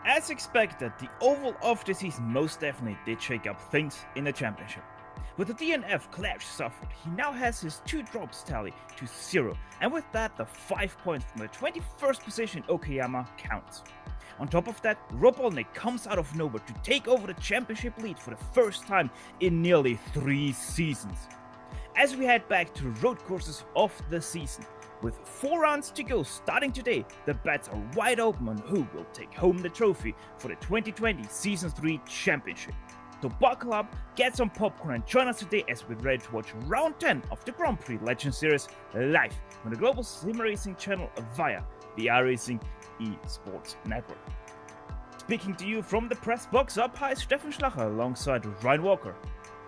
As expected, the oval of the season most definitely did shake up things in the championship. With the DNF clash suffered, he now has his 2 drops tally to 0, and with that the 5 points from the 21st position Okayama counts. On top of that, Rob Olnick comes out of nowhere to take over the championship lead for the first time in nearly 3 seasons. As we head back to road courses of the season, with 4 rounds to go starting today, the bets are wide open on who will take home the trophy for the 2020 Season 3 Championship. So buckle up, get some popcorn and join us today as we're ready to watch round 10 of the Grand Prix Legend Series live on the global SimRacing channel via the iRacing eSports Network. Speaking to you from the press box up high, Stefan Schlacher alongside Ryan Walker.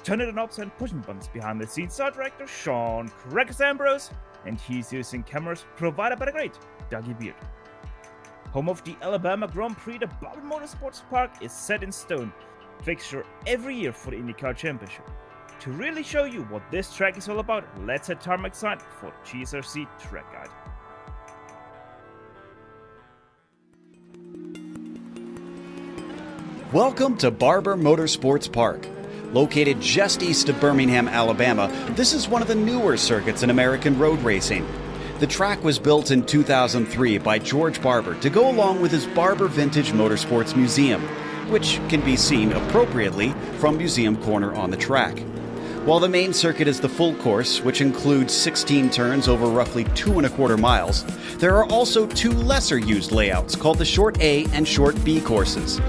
Turning the knobs and pushing buttons behind the scenes are director Sean Crackers Ambrose, and he's using cameras provided by the great Dougie Beard. Home of the Alabama Grand Prix, the Barber Motorsports Park is set in stone, fixture every year for the IndyCar Championship. To really show you what this track is all about, let's head tarmac side for the GSRC track guide. Welcome to Barber Motorsports Park. Located just east of Birmingham, Alabama, this is one of the newer circuits in American road racing. The track was built in 2003 by George Barber to go along with his Barber Vintage Motorsports Museum, which can be seen appropriately from Museum Corner on the track. While the main circuit is the full course, which includes 16 turns over roughly 2.25 miles, there are also 2 lesser used layouts called the Short A and Short B courses.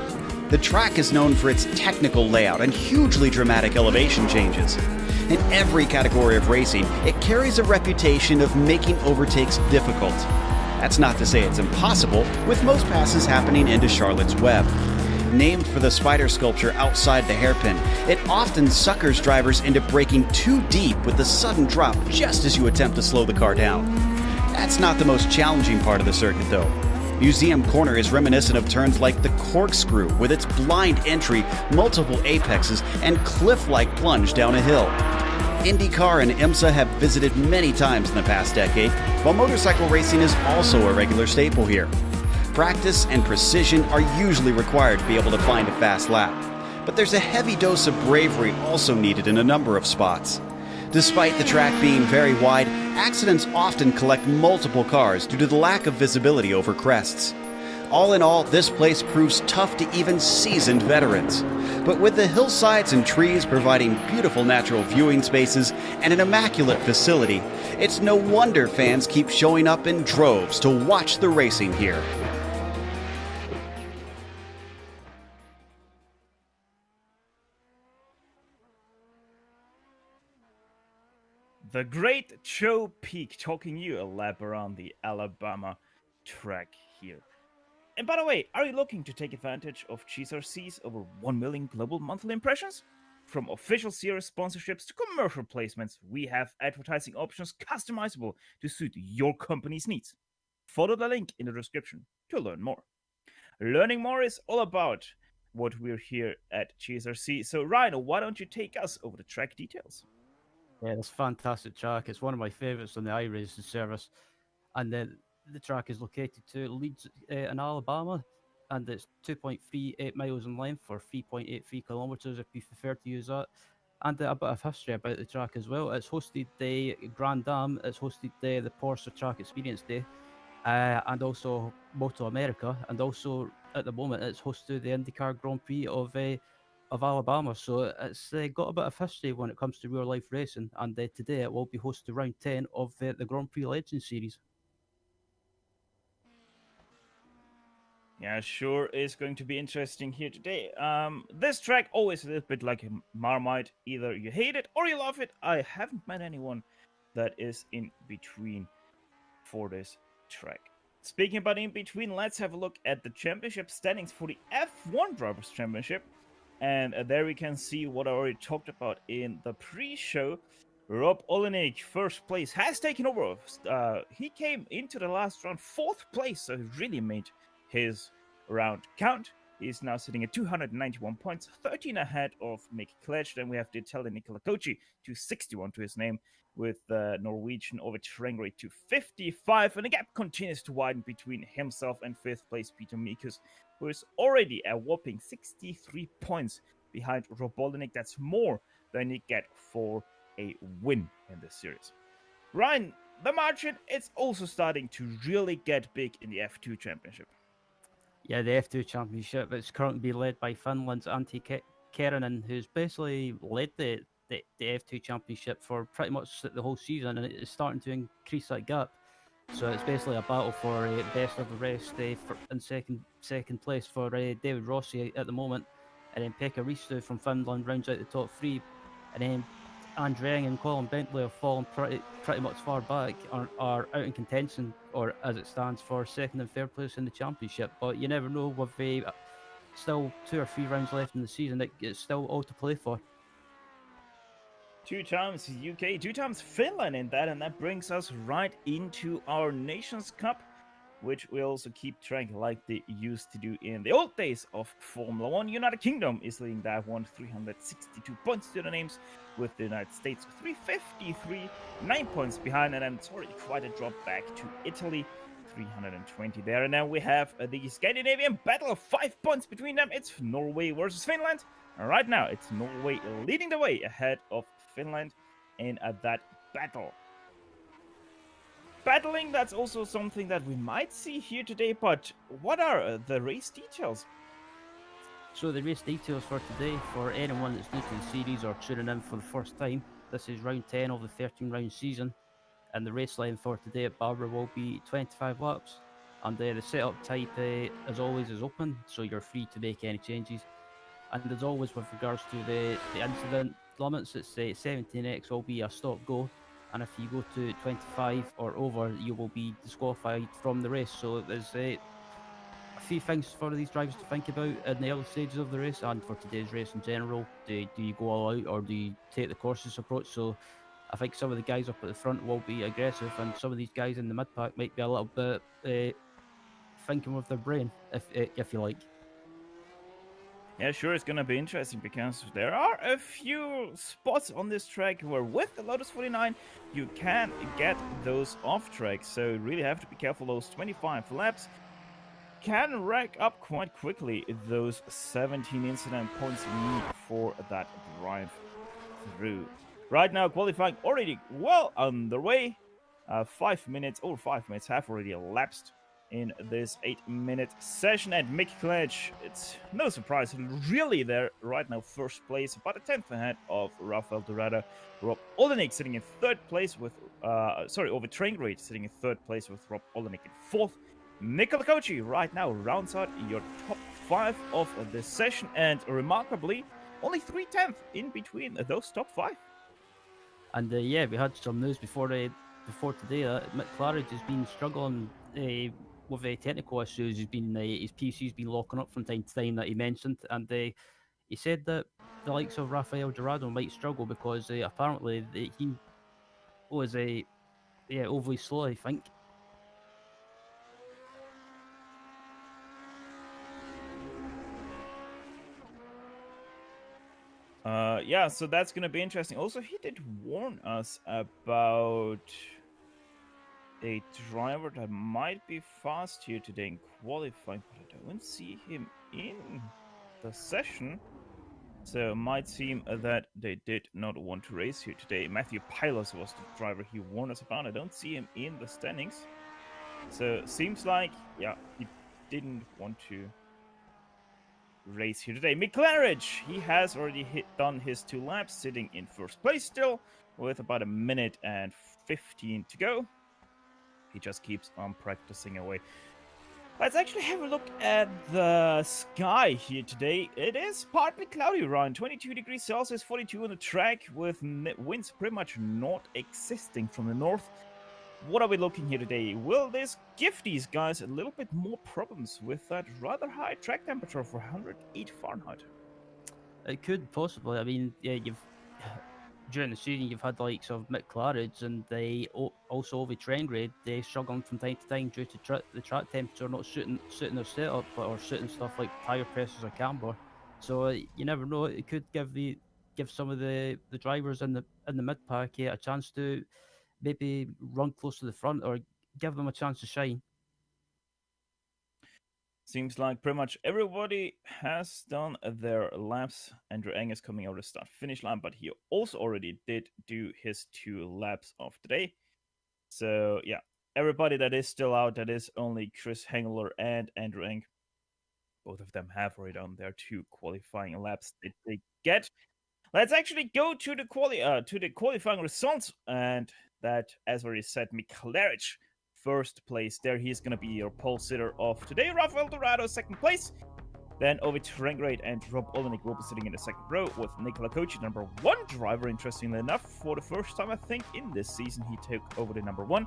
The track is known for its technical layout and hugely dramatic elevation changes. In every category of racing, it carries a reputation of making overtakes difficult. That's not to say it's impossible, with most passes happening into Charlotte's Web. Named for the spider sculpture outside the hairpin, it often suckers drivers into braking too deep with a sudden drop just as you attempt to slow the car down. That's not the most challenging part of the circuit, though. Museum Corner is reminiscent of turns like the corkscrew, with its blind entry, multiple apexes, and cliff-like plunge down a hill. IndyCar and IMSA have visited many times in the past decade, while motorcycle racing is also a regular staple here. Practice and precision are usually required to be able to find a fast lap, but there's a heavy dose of bravery also needed in a number of spots. Despite the track being very wide, accidents often collect multiple cars due to the lack of visibility over crests. All in all, this place proves tough to even seasoned veterans. But with the hillsides and trees providing beautiful natural viewing spaces and an immaculate facility, it's no wonder fans keep showing up in droves to watch the racing here. The Great Joe Peak talking you a lap around the Alabama track here. And by the way, are you looking to take advantage of GSRC's over 1 million global monthly impressions? From official series sponsorships to commercial placements, we have advertising options customizable to suit your company's needs. Follow the link in the description to learn more. Learning more is all about what we're here at GSRC. So Ryan, why don't you take us over the track details? Yeah, it's a fantastic track. It's one of my favourites on the iRacing service. And the track is located to Leeds in Alabama, and it's 2.38 miles in length for 3.83 kilometres if you prefer to use that. And a bit of history about the track as well. It's hosted the Grand Am, it's hosted the Porsche Track Experience Day, and also Moto America, and also at the moment it's hosted the IndyCar Grand Prix of Alabama. So it's got a bit of history when it comes to real life racing, and today it will be host to round 10 of the Grand Prix Legends series. Yeah, sure is going to be interesting here today. This track always a little bit like a Marmite. Either you hate it or you love it. I haven't met anyone that is in between for this track. Speaking about in between, let's have a look at the championship standings for the F1 Drivers' Championship. And there we can see what I already talked about in the pre-show. Rob Olenek, first place, has taken over. He came into the last round 4th place, so he really made his round count. He's now sitting at 291 points, 13 ahead of Mick Kletch. Then we have the Italian Nicola Cocci, 261 to his name, with the Norwegian Ovid Trengri to 55. And the gap continues to widen between himself and 5th place Peter Mikus, who is already a whopping 63 points behind Rob Olenek. That's more than you get for a win in this series. Ryan, the margin is also starting to really get big in the F2 Championship. Yeah, the F2 Championship is currently being led by Finland's Antti Kerinen, who's basically led the F2 Championship for pretty much the whole season, and it's starting to increase that gap. So it's basically a battle for best of the rest in second place for David Rossi at the moment, and then Pekka Risto from Finland rounds out the top 3, and then Andreng and Colin Bentley have fallen pretty much far back, are out in contention, or as it stands, for 2nd and 3rd place in the championship. But you never know, with still 2 or 3 rounds left in the season, it's still all to play for. 2 times UK, 2 times Finland in that, and that brings us right into our Nations Cup, which we also keep track like they used to do in the old days of Formula 1. United Kingdom is leading that one, 362 points to the names, with the United States 353, 9 points behind, and then it's already quite a drop back to Italy, 320 there. And then we have the Scandinavian battle of 5 points between them. It's Norway versus Finland, and right now it's Norway leading the way ahead of Finland in that battle. Battling, that's also something that we might see here today, but what are the race details? So the race details for today, for anyone that's new to the series or tuning in for the first time, this is round 10 of the 13-round season, and the race length for today at Barber will be 25 laps, and the setup type, as always, is open, so you're free to make any changes. And as always, with regards to the incident limits, it's 17x will be a stop-go, and if you go to 25 or over, you will be disqualified from the race. So there's a few things for these drivers to think about in the early stages of the race and for today's race in general. Do you go all out or do you take the cautious approach? So I think some of the guys up at the front will be aggressive, and some of these guys in the mid pack might be a little bit thinking with their brain, if you like. Yeah, sure, it's gonna be interesting because there are a few spots on this track where with the Lotus 49 you can get those off tracks, so you really have to be careful. Those 25 laps can rack up quite quickly those 17 incident points you need for that drive through. Right now, qualifying already well underway. 5 minutes have already elapsed in this 8-minute session. And Mick Kledge, it's no surprise, really there right now, first place, about a 10th ahead of Rafael Dorado. Rob Olenek sitting in third place with, over train grade sitting in third place with Rob Olenek in fourth. Nicola Kochi right now rounds out your top 5 of this session, and remarkably, only 3/10 in between those top 5. And yeah, we had some news before today. Mick Claridge has been struggling with technical issues. His PC's been locking up from time to time that he mentioned, and he said that the likes of Rafael Dorado might struggle because apparently he was overly slow, I think. Yeah, so that's gonna be interesting. Also, he did warn us about a driver that might be fast here today in qualifying, but I don't see him in the session. So it might seem that they did not want to race here today. Matthew Pilos was the driver he warned us about. I don't see him in the standings. So seems like, yeah, he didn't want to race here today. Mick Claridge, he has already done his 2 laps, sitting in first place still, with about 1 minute and 15 to go. He just keeps on practicing away. Let's actually have a look at the sky here today. It is partly cloudy around 22 degrees Celsius, 42 on the track, with winds pretty much not existing from the north. What are we looking here today? Will this give these guys a little bit more problems with that rather high track temperature for 108 Fahrenheit? It could possibly. I mean, yeah, during the season you've had the likes of Mick Claridge and they also over train grade. They struggling from time to time due to the track temperature not suiting their setup or suiting stuff like tire pressures or camber. So you never know. It could give some of the drivers in the mid pack a chance to maybe run close to the front or give them a chance to shine. Seems like pretty much everybody has done their laps. Andrew Eng is coming out of the start-finish line, but he also already did do his 2 laps of today. So yeah, everybody that is still out, that is only Chris Hengler and Andrew Eng. Both of them have already done their 2 qualifying laps that they get. Let's actually go to the qualifying results, and that, as already said, Mick Claridge first place there. He's going to be your pole sitter of today. Rafael Dorado, second place. Then Ovid Rengrade and Rob Olenek will be sitting in the second row with Nicola Kochi, number 1 driver. Interestingly enough, for the first time, I think, in this season, he took over the number 1.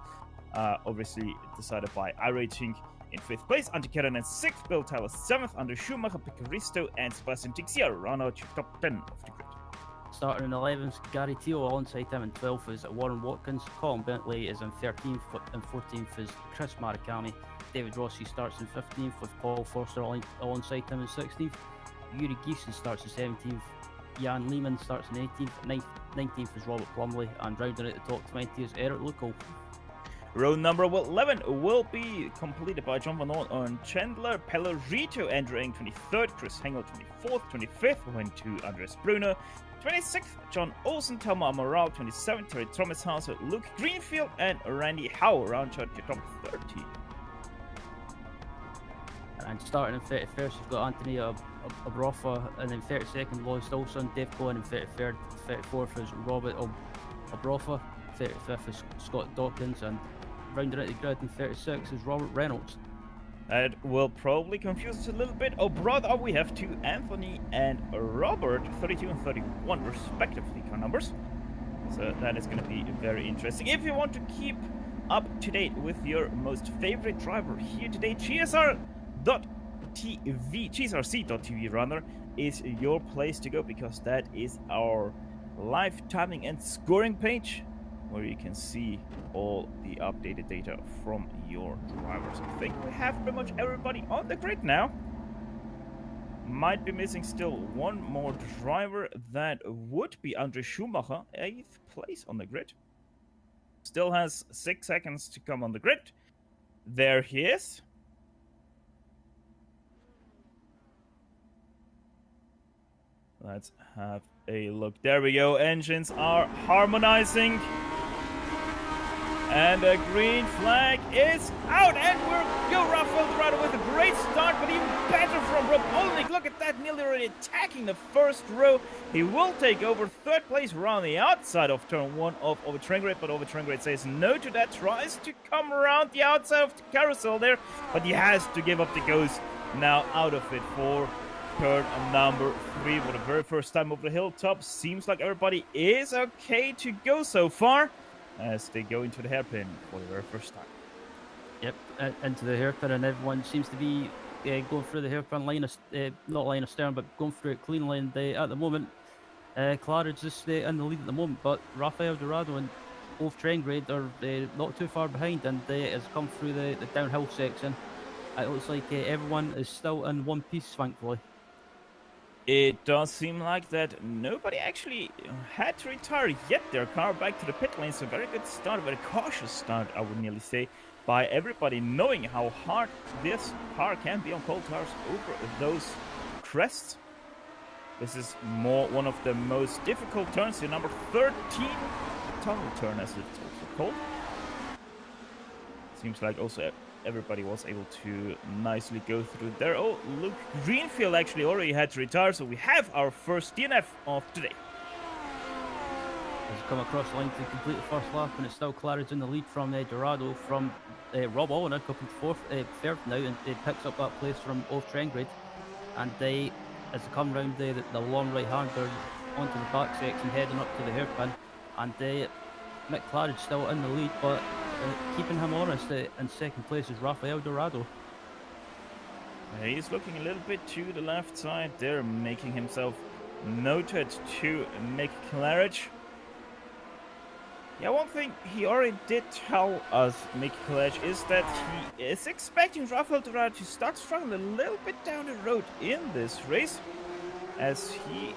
Obviously decided by iRacing. In 5th place, Antti Keränen in 6th, Bill Tyler 7th, Under Schumacher, Picaristo, and Sebastian Tixia round out your top 10 of the grid. Starting in 11th, Gary Teal alongside him in 12th is Warren Watkins. Colin Bentley is in 13th, and 14th is Chris Marikami. David Rossi starts in 15th with Paul Forster alongside him in 16th. Yuri Giesen starts in 17th. Jan Lehman starts in 18th. 19th is Robert Plumley, and rounding out the top 20 is Eric Luco. Row number 11 will be completed by John Van on Chandler, Pellerito, Andrew Eng 23rd, Chris Hengel 24th, 25th went to Andres Bruno, 26th John Olsen, Telma Amaral 27th, Terry Tromeshauser, Luke Greenfield, and Randy Howe round out your top 30. And starting in 31st, you've got Anthony Abrofa, and then 32nd, Lois Olson, Dave Cohen, and 33rd, 34th is Robert Abrofa, 35th is Scott Dawkins, and rounding out the grid in 36 is Robert Reynolds. That will probably confuse us a little bit. Oh, brother, we have 2 Anthony and Robert, 32 and 31 respectively, car numbers. So that is going to be very interesting. If you want to keep up to date with your most favorite driver here today, GSRC.TV rather, is your place to go, because that is our live timing and scoring page where you can see all the updated data from your drivers. I think we have pretty much everybody on the grid now. Might be missing still one more driver. That would be Andre Schumacher, 8th place on the grid. Still has 6 seconds to come on the grid. There he is. Let's have a look. There we go. Engines are harmonizing. And the green flag is out. And we're go Rafael Dorado with a great start, but even better from Rob Olenek. Look at that, nearly already attacking the first row. He will take over 3rd place around the outside of turn 1 of Overtrengrid, but Overtrengrid says no to that. Tries to come around the outside of the carousel there, but he has to give up the ghost now out of it for turn number 3 for the very first time over the hilltop. Seems like everybody is okay to go so far as they go into the hairpin for the very first time. Yep, into the hairpin, and everyone seems to be going through the hairpin line of, not line of stern, but going through it cleanly. And at the moment, Claridge is in the lead at the moment, but Rafael Dorado and Overtrengrid are not too far behind, and has come through the downhill section. It looks like everyone is still in one piece, thankfully. It does seem like that nobody actually had to retire yet their car back to the pit lane. So very good start, a very cautious start, I would nearly say, by everybody, knowing how hard this car can be on cold tires over those crests. This is one of the most difficult turns here, number 13 tunnel turn, as it's also called. Seems like also everybody was able to nicely go through there. Oh, Luke Greenfield actually already had to retire, so we have our first DNF of today. Has come across the line to complete the first lap, and it's still Claridge in the lead from Dorado, from Rob Olenek up in 3rd now, and it picks up that place from Overtrengrid. And as they come round the long right-hander onto the back section, heading up to the hairpin, and Mick Claridge still in the lead, but keeping him honest in 2nd place is Rafael Dorado. He's looking a little bit to the left side there, making himself noted to Mick Claridge. Yeah, one thing he already did tell us, Mick Claridge, is that he is expecting Rafael Dorado to start struggling a little bit down the road in this race, as he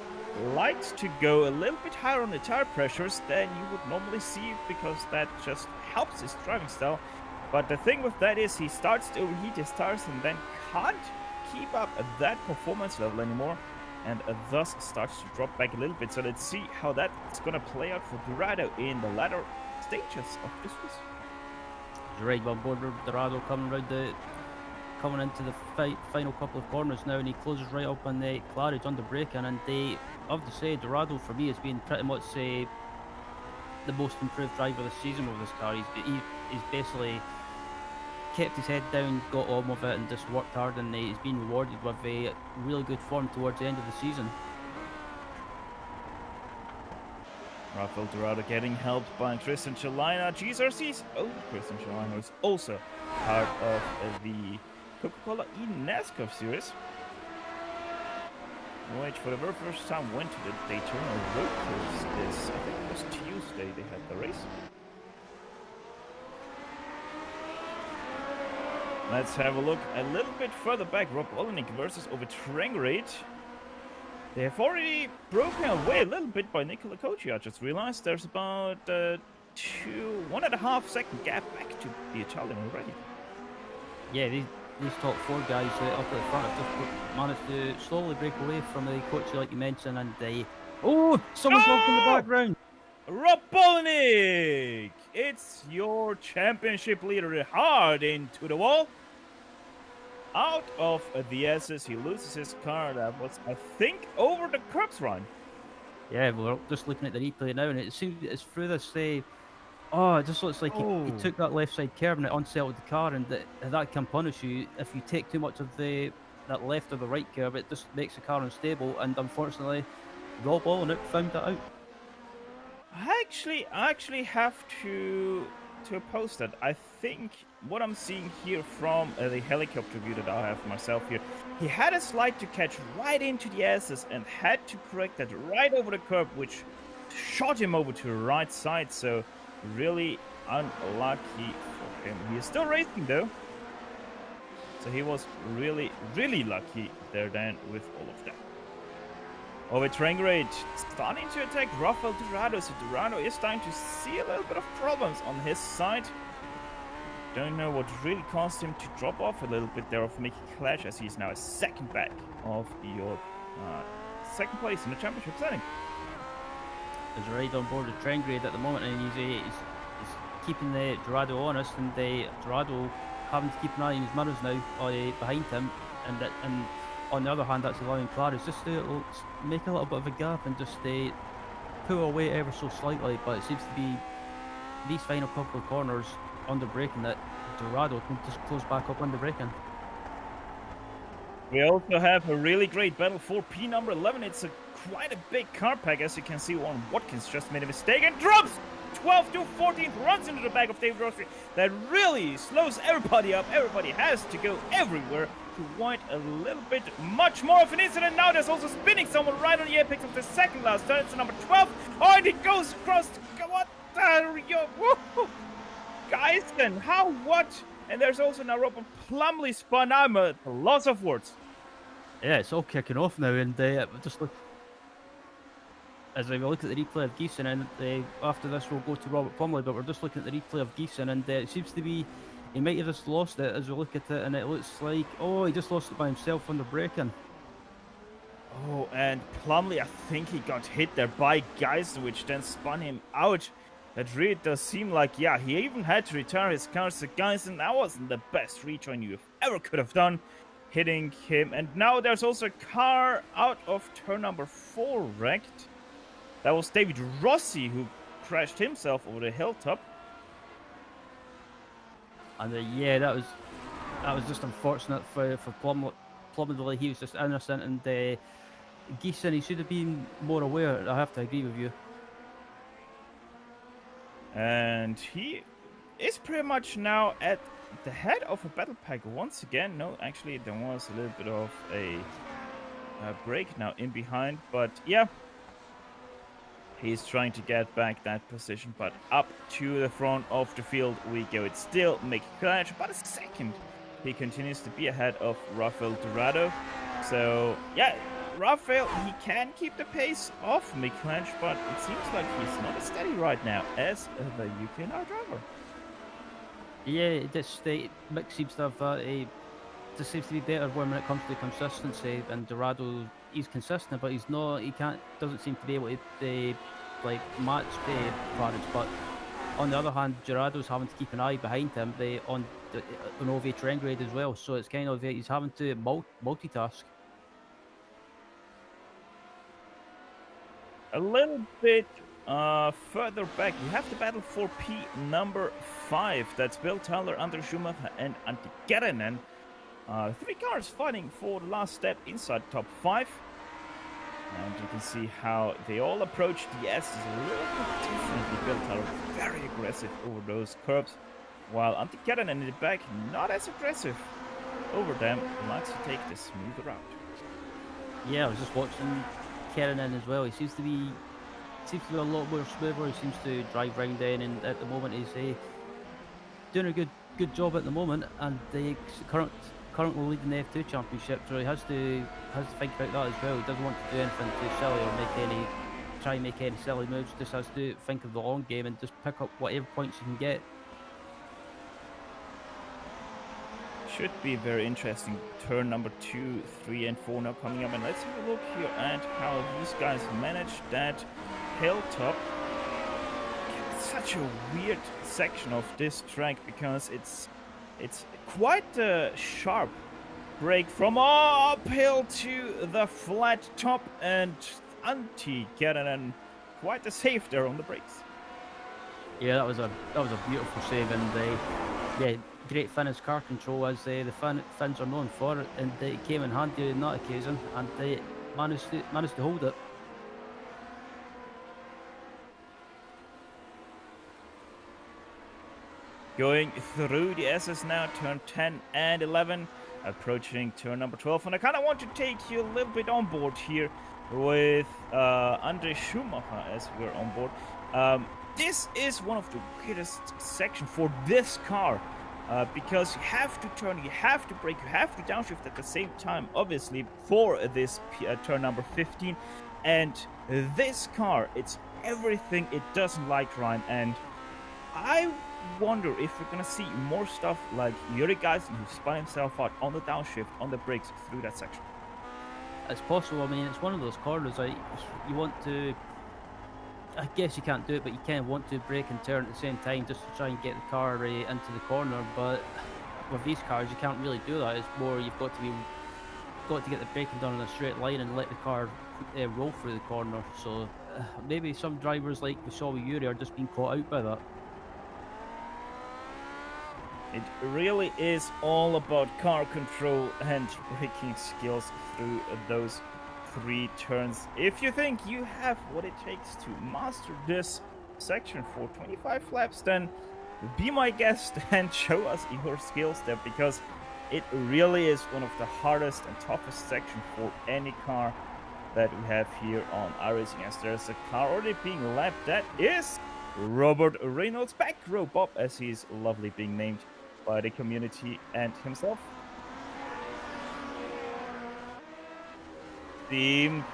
likes to go a little bit higher on the tire pressures than you would normally see, because that just helps his driving style. But the thing with that is he starts to overheat his tires and then can't keep up that performance level anymore, and thus starts to drop back a little bit. So let's see how that's going to play out for Dorado in the latter stages of this race. Right on board, Dorado coming into the final couple of corners now, and he closes right up on the Claridge under braking. And I have to say, Dorado for me has been pretty much the most improved driver this season with this car. He's basically kept his head down, got on with it, and just worked hard, and he's been rewarded with a really good form towards the end of the season. Rafael Dorado getting helped by Tristan Chalina. GSRC's own Tristan Chalina is also part of the Coca-Cola eNASCAR series, which for the very first time went to the Daytona Road Course this, I think it was Tuesday they had the race. Let's have a look a little bit further back. Rob Olenek versus Overtrengrid. They have already broken away a little bit by Nicola Cocci. I just realized there's about 1.5 second gap back to the Italian already. Yeah, these top 4 guys up at the front have just managed to slowly break away from the Cocci, like you mentioned, and someone's walking in the background. Rob Olenek! It's your championship leader, hard into the wall. Out of the S's, he loses his car. That was, I think, over the curbs run. Yeah, we're just looking at the replay now, and it seems it's through this. It just looks like he took that left side curb and it unsettled the car, and that can punish you if you take too much of that left or the right curb. It just makes the car unstable, and unfortunately, Rob Olenek found that out. I actually have to oppose that. I think what I'm seeing here from the helicopter view that I have myself here, he had a slide to catch right into the S's and had to correct that right over the curb, which shot him over to the right side. So really unlucky for him. He is still racing though. So he was really, really lucky there then with all of that. Over train grade, starting to attack Rafael Dorado, so Dorado is starting to see a little bit of problems on his side. Don't know what really caused him to drop off a little bit there of Mickey Clash, as he's now a second back of your second place in the championship setting. He's right on board the train grade at the moment, and he's keeping Dorado honest, and Dorado having to keep an eye on his mirrors now behind him, and on the other hand, that's allowing Clarice just to make a little bit of a gap and just pull away ever so slightly. But it seems to be these final couple of corners under braking that Dorado can just close back up under braking. We also have a really great battle for P number 11. It's quite a big car pack, as you can see. Warren Watkins just made a mistake and drops 12 to 14th, runs into the back of David Rossi. That really slows everybody up. Everybody has to go everywhere to avoid a little bit much more of an incident. Now there's also spinning someone right on the apex of the second last turn. It's number 12. Oh, and it goes across. What the whoa, guys, then how what? And there's also now Robert Plumley spun. I'm at a loss of words. Yeah, it's all kicking off now, and just look. As we look at the replay of Geeson, and after this we'll go to Robert Plumley, but we're just looking at the replay of Geeson, and it seems to be he might have just lost it as we look at it, and it looks like, oh, he just lost it by himself under braking. Oh, and Plumley, I think he got hit there by Geisen, which then spun him out. It really does seem like, yeah, he even had to retire his car, so Geisen, that wasn't the best rejoin you ever could have done, hitting him. And now there's also a car out of turn number 4 wrecked. That was David Rossi, who crashed himself over the hilltop. And yeah, that was just unfortunate for Plumley. He was just innocent, and Geeson, he should have been more aware. I have to agree with you. And he is pretty much now at the head of a battle pack once again. No, actually, there was a little bit of a break now in behind, but yeah. He's trying to get back that position, but up to the front of the field we go. It's still Mickey Clash, about a second. He continues to be ahead of Rafael Dorado. So, yeah, Rafael, he can keep the pace of Mickey Clash, but it seems like he's not as steady right now as the UKNR driver. Yeah, Mick seems to have just seems to be better when it comes to consistency, and Dorado, he's consistent, but he's not. He doesn't seem to be able to match Clarence. But on the other hand, Dorado's having to keep an eye behind him on OV train grade as well. So it's kind of he's having to multitask. A little bit further back, we have the battle for P number 5. That's Bill Tyler, Anders Schumacher, and Antti Kerinen. 3 cars fighting for the last step inside top 5. And you can see how they all approach the S is a little bit differently. Bill Tyler very aggressive over those curbs, while Antti Kerinen in the back not as aggressive over them, likes to take the smooth route. Yeah, I was just watching Kerinen as well. He seems to be a lot more smoother. He seems to drive round in, and at the moment he's doing a good job at the moment, and the currently leading the F2 championship, so he has to think about that as well. He doesn't want to do anything too silly or try and make any silly moves. Just has to think of the long game and just pick up whatever points he can get. Should be very interesting. Turn number 2, 3, and 4 now coming up, and let's have a look here at how these guys managed that hilltop. It's such a weird section of this track because it's quite a sharp break from uphill to the flat top, and Antti Kerinen quite a safe there on the brakes. Yeah, that was a beautiful save, and great Finnish car control, as the Finns are known for, and it came in handy on that occasion, and they managed to hold it. Going through the SS now, turn 10 and 11, approaching turn number 12. And I kind of want to take you a little bit on board here with Andre Schumacher as we're on board. This is one of the weirdest sections for this car because you have to turn, you have to brake, you have to downshift at the same time, obviously, for this turn number 15. And this car, it's everything it doesn't like, Ryan. And I wonder if we're gonna see more stuff like Yuri Geisen, who spun himself out on the downshift, on the brakes through that section. It's possible. I mean, it's one of those corners like you want to. I guess you can't do it, but you kind of want to brake and turn at the same time just to try and get the car into the corner. But with these cars, you can't really do that. It's more you've got to get the braking done in a straight line and let the car roll through the corner. So maybe some drivers, like we saw with Yuri, are just being caught out by that. It really is all about car control and braking skills through those 3 turns. If you think you have what it takes to master this section for 25 laps, then be my guest and show us your skills there, because it really is one of the hardest and toughest sections for any car that we have here on iRacing. As there's a car already being lapped, that is Robert Reynolds, back row Bob, as he's lovely being named by the community and himself. Seemed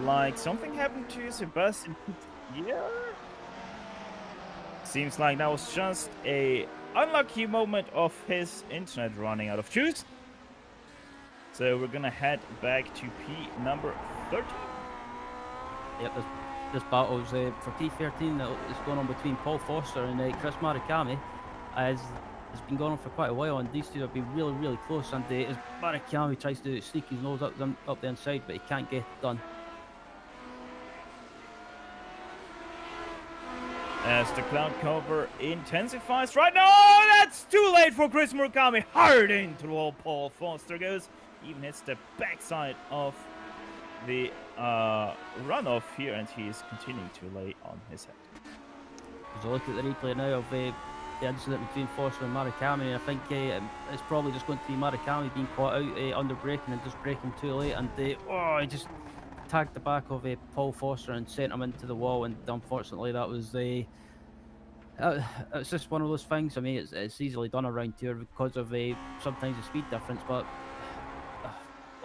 like something happened to Sebastian. Yeah. Seems like that was just a unlucky moment of his internet running out of juice. So we're gonna head back to P number 13. Yep, this battle's for P13 that's going on between Paul Foster and Chris Marikami, as it's been going on for quite a while, and these two have been really, really close. And as Marikami tries to sneak his nose up the inside, but he can't get it done. As the cloud cover intensifies right now, oh, that's too late for Chris Murakami. Hard into the wall, Paul Foster goes. Even hits the backside of the runoff here, and he is continuing to lay on his head. As I look at the replay now of the incident between Foster and Marikami, I think it's probably just going to be Marikami being caught out under braking and just braking too late, and he just tagged the back of Paul Foster and sent him into the wall. And unfortunately, that was it's just one of those things. I mean, it's easily done around here because of sometimes the speed difference, but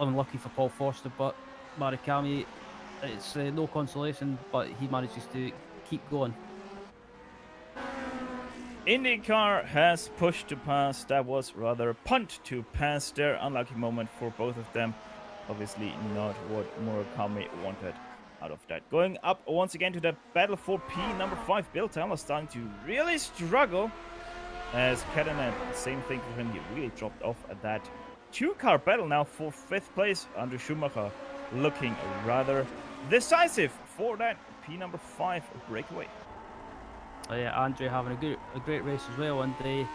unlucky for Paul Foster. But Marikami, it's no consolation, but he manages to keep going. IndyCar has pushed to pass. That was rather a punt to pass there. Unlucky moment for both of them. Obviously not what Murakami wanted out of that. Going up once again to the battle for P number 5. Bill Taylor starting to really struggle as Cadenet, same thing for him. He really dropped off at that 2-car battle now for 5th place. Andre Schumacher looking rather decisive for that P number 5 breakaway. Yeah, Andre having a great race as well, and they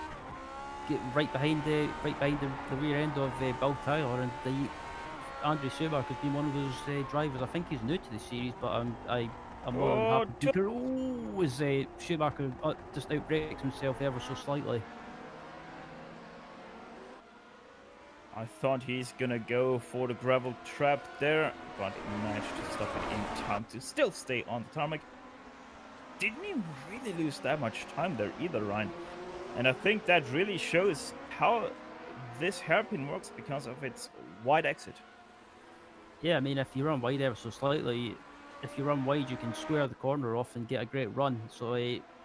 get right behind the rear end of Bill Tyler, and Andre Schumacher has been one of those drivers. I think he's new to the series, but I'm more than happy to as Schumacher just outbreaks himself ever so slightly. I thought he's gonna go for the gravel trap there, but he managed to stop it in time to still stay on the tarmac. Didn't even really lose that much time there either, Ryan. And I think that really shows how this hairpin works because of its wide exit. Yeah, I mean, if you run wide ever so slightly, if you run wide, you can square the corner off and get a great run. So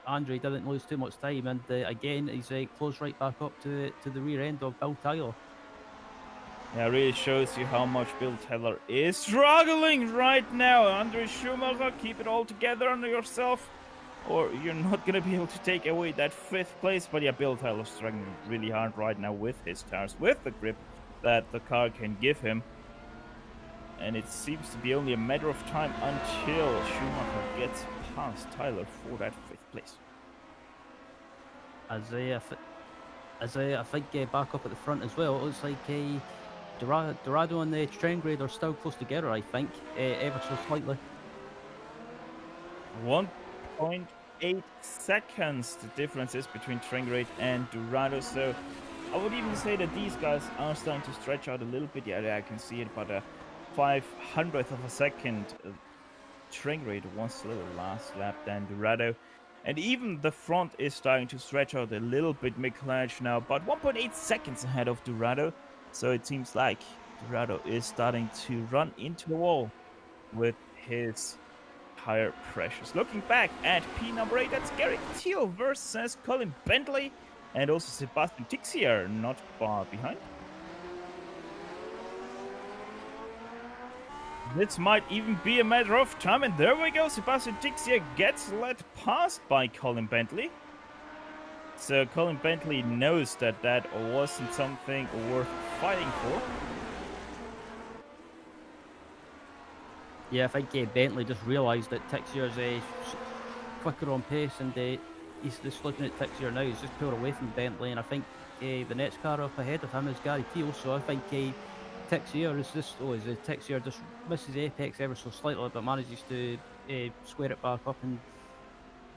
Andre didn't lose too much time, and again, he's close right back up to the rear end of Bill Tyler. Yeah, it really shows you how much Bill Taylor is struggling right now. Andre Schumacher, keep it all together under yourself, or you're not going to be able to take away that 5th place. But yeah, Bill Taylor's struggling really hard right now with his tires, with the grip that the car can give him. And it seems to be only a matter of time until Schumacher gets past Tyler for that 5th place. As I think back up at the front as well, it looks like Dorado and the Trengrade are still close together, I think, ever so slightly. 1.8 1.8 seconds the difference is between Trengrid and Dorado. So I would even say that these guys are starting to stretch out a little bit. Yeah, I can see it, but a 500th of a second. Trengrid won slower last lap than Dorado. And even the front is starting to stretch out a little bit. Mikulaj now about 1.8 seconds ahead of Dorado. So it seems like Dorado is starting to run into the wall with his higher pressures. Looking back at P number 8, that's Gary Teal versus Colin Bentley. And also Sebastian Tixier not far behind. This might even be a matter of time, and there we go. Sebastian Tixier gets led past by Colin Bentley. So Colin Bentley knows that that wasn't something worth fighting for. Yeah, I think Bentley just realised that Tixier's quicker on pace, and he's just looking at Tixier now. He's just pulled away from Bentley, and I think the next car up ahead of him is Gary Teal. So I think Tixier is just Tixier just misses apex ever so slightly, but manages to square it back up and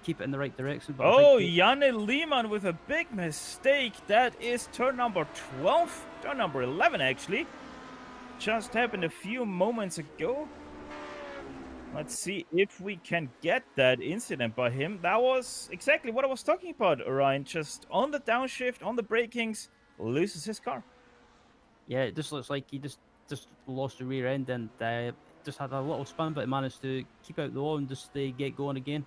keep it in the right direction. But oh, Janne Lehmann with a big mistake. That is turn number 12, turn number 11 actually. Just happened a few moments ago. Let's see if we can get that incident by him. That was exactly what I was talking about, Orion. Just on the downshift, on the brakings, loses his car. Yeah, it just looks like he just lost the rear end and just had a little spin, but he managed to keep out the wall and just get going again.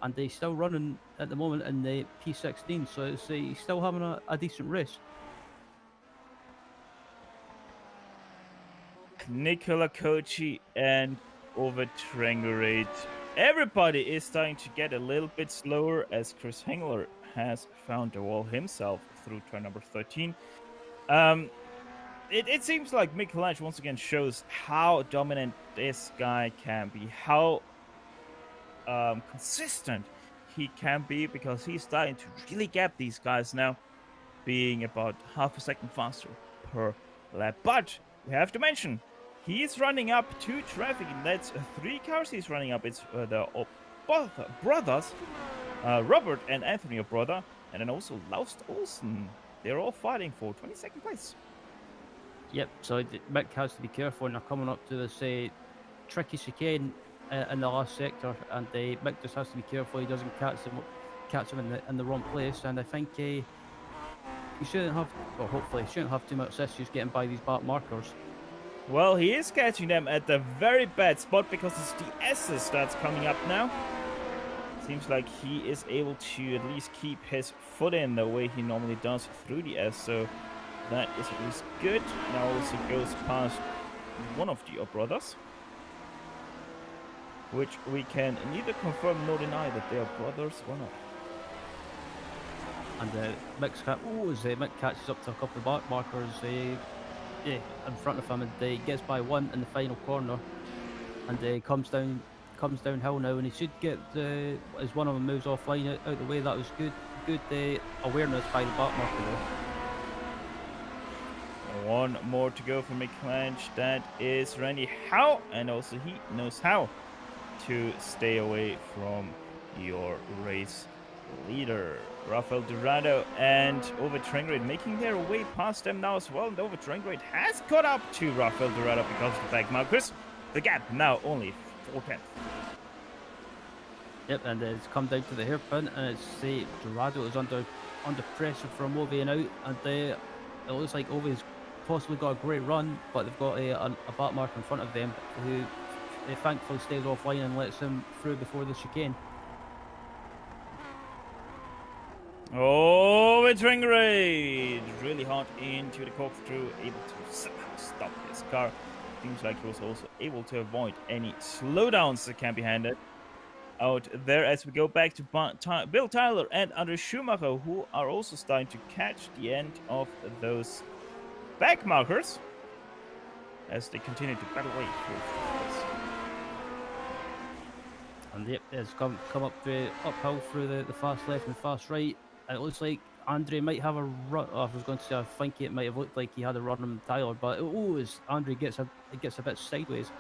And they're still running at the moment in the P16, so he's still having a decent race. Nicola Kochi and over Trengrid. Everybody is starting to get a little bit slower as Chris Hengler has found the wall himself through turn number 13. It seems like Mikulaj once again shows how dominant this guy can be, how consistent he can be, because he's starting to really gap these guys now, being about half a second faster per lap. But we have to mention, he's running up 2 traffic, and that's 3 cars he's running up. It's both brothers, Robert and Anthony O'Brother, and then also Laust Olsen. They're all fighting for 22nd place. Yep, so Mick has to be careful when they're coming up to this tricky chicane in the last sector, and Mick just has to be careful he doesn't catch him in the wrong place. And I think he shouldn't have, or hopefully he shouldn't have too much issues getting by these back markers. Well, he is catching them at the very bad spot because it's the S's that's coming up now. Seems like he is able to at least keep his foot in the way he normally does through the S, so that is at least good. Now also goes past one of the brothers, which we can neither confirm nor deny that they are brothers or not. And Mick catches up to a couple of back markers in front of him, and he gets by one in the final corner, and comes downhill now, and he should get as one of them moves offline out the way. That was good awareness by the back marker there. One more to go for Mikulaj. That is Randy Howe, and also he knows how to stay away from your race leader. Rafael Dorado and Over Trengrid making their way past them now as well, and Over Trengrid has caught up to Rafael Dorado because of the back markers. The gap now only 4/10. Yep, and it's come down to the hairpin, and it's Dorado is under pressure from Ovi and out, and it looks like Ovi's possibly got a great run, but they've got a back marker in front of them who thankfully stays offline and lets him through before the chicane. Oh, it's Trengrid really hard into the corkscrew, able to somehow stop his car. Seems like he was also able to avoid any slowdowns that can be handed out there, as we go back to Bill Tyler and Andre Schumacher, who are also starting to catch the end of those back markers as they continue to battle away through this. And yep, it's come up uphill through the fast left and fast right. And it looks like Andre might have a run. I was going to say, I think it might have looked like he had a run on Tyler, but as Andre gets a bit sideways.